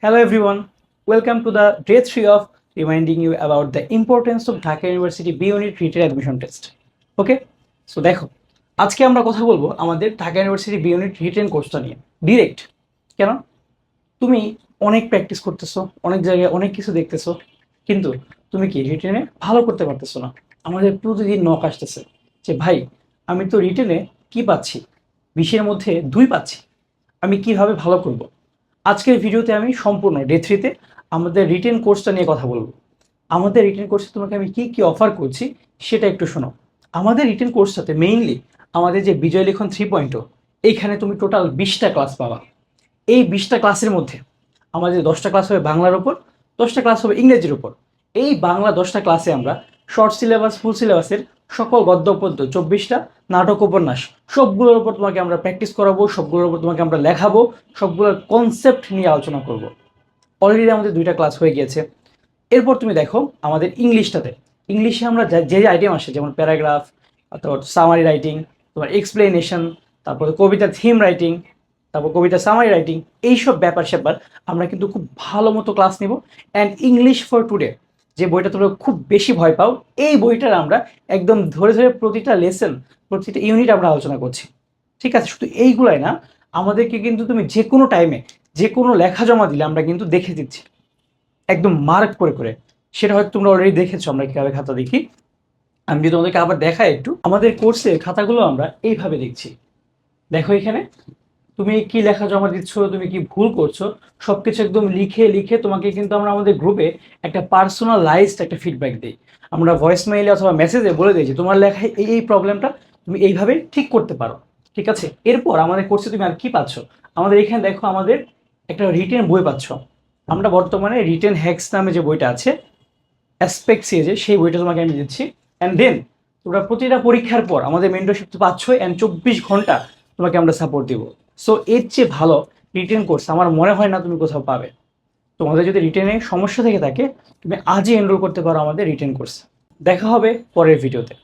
Hello everyone, welcome to the day 3 of reminding you about the importance of Dhaka University B Unit Written Admission Test. Okay, so দেখো আজকে আমরা কথা বলবো আমাদের ঢাকা university B unit written কোর্সটা নিয়ে ডিরেক্ট। কেন? তুমি অনেক প্র্যাকটিস করতেছো, অনেক জায়গায় অনেক কিছু দেখতেছো, কিন্তু তুমি কি রিটেনে ভালো করতে পারতেছো না। আমাদের প্রতিদিন নক আসতেছে যে ভাই আমি তো রিটেনে কি পাচ্ছি, 20-এর মধ্যে 2 পাচ্ছি, আমি কিভাবে ভালো করব। আজকের ভিডিওতে আমি সম্পূর্ণ ডে 3-তে আমাদের রিটেন কোর্সটা নিয়ে কথা বলবো। আমাদের রিটেন কোর্সে তোমাকে আমি কি কি অফার করছি সেটা একটু শোনো। আমাদের রিটেন কোর্সটাতে মেইনলি আমাদের যে বিজয় লেখন 3.0, এইখানে তুমি টোটাল 20টা ক্লাস পাবা। এই 20টা ক্লাসের মধ্যে আমাদের 10টা ক্লাস হবে বাংলার ওপর, 10টা ক্লাস হবে ইংরেজির ওপর। এই বাংলা 10টা ক্লাসে আমরা শর্ট সিলেবাস, ফুল সিলেবাসের সকল গদ্য পদ্য 24টা, নাটক, উপন্যাস সবগুলোর উপর তোমাকে আমরা প্র্যাকটিস করাবো, সবগুলোর উপর তোমাকে আমরা লেখাবো, সবগুলোর কনসেপ্ট নিয়ে আলোচনা করব। অলরেডি আমাদের 2টা ক্লাস হয়ে গিয়েছে। এরপর তুমি দেখো আমাদের ইংলিশটাতে, ইংলিশে আমরা যে যে আইটেম আসে যেমন প্যারাগ্রাফ, তারপর সামারি রাইটিং, তোমার এক্সপ্লেনেশন, তারপরে কবিতার থিম রাইটিং, তারপর কবিতা সামারি রাইটিং, এইসব ব্যাপার স্যাপার আমরা কিন্তু খুব ভালো মতো ক্লাস নেব। অ্যান্ড ইংলিশ ফর টুডে যে বইটা তোমরা খুব বেশি ভয় পাও, এই বইটার আমরা একদম ধরে ধরে প্রতিটা লেসন, প্রতিটা ইউনিট আমরা আলোচনা করছি। ঠিক আছে, শুধু এইগুলাই না, আমাদেরকে কিন্তু তুমি যে কোনো টাইমে যে কোনো লেখা জমা দিলে আমরা কিন্তু দেখে দিচ্ছি একদম মার্ক করে করে। সেটা হয়তো তোমরা অলরেডি দেখেছো আমরা কীভাবে খাতা দেখি। আমি যদি তোমাদেরকে আবার দেখাই একটু, আমাদের কোর্সের খাতাগুলো আমরা এইভাবে দেখছি। দেখো এখানে তুমি কি লেখা জমা দিচ্ছ, তুমি কি ভুল করছো, সবকিছু একদম লিখে লিখে তোমাকে কিন্তু আমরা আমাদের গ্রুপে একটা পার্সোনালাইজড একটা ফিডব্যাক দিই। আমরা ভয়েস মেইলে অথবা মেসেজে বলে দিই যে তোমার লেখায় এই এই প্রবলেমটা তুমি এইভাবে ঠিক করতে পারো। ঠিক আছে, এরপর আমাদের কোর্সে তুমি আর কি পাচ্ছ, আমাদের এখানে দেখো আমাদের একটা রিটেন বই পাচ্ছ। আমরা বর্তমানে রিটেন হ্যাক্স নামে যে বইটা আছে অ্যাসপেক্ট সিরিজে, সেই বইটা তোমাকে আমি দিচ্ছি। অ্যান্ড দেন তোমরা প্রতিটা পরীক্ষার পর আমাদের মেন্টরশিপ তো পাচ্ছই, অ্যান্ড 24 ঘন্টা তোমাকে আমরা সাপোর্ট দিব। সো এর চেয়ে ভালো রিটেন কোর্স আমার মনে হয় না তুমি কোথাও পাবে। তোমাদের যদি রিটেনে সমস্যা থেকে থাকে, তুমি আজই এনরোল করতে পারো আমাদের রিটেন কোর্স। দেখা হবে পরের ভিডিওতে।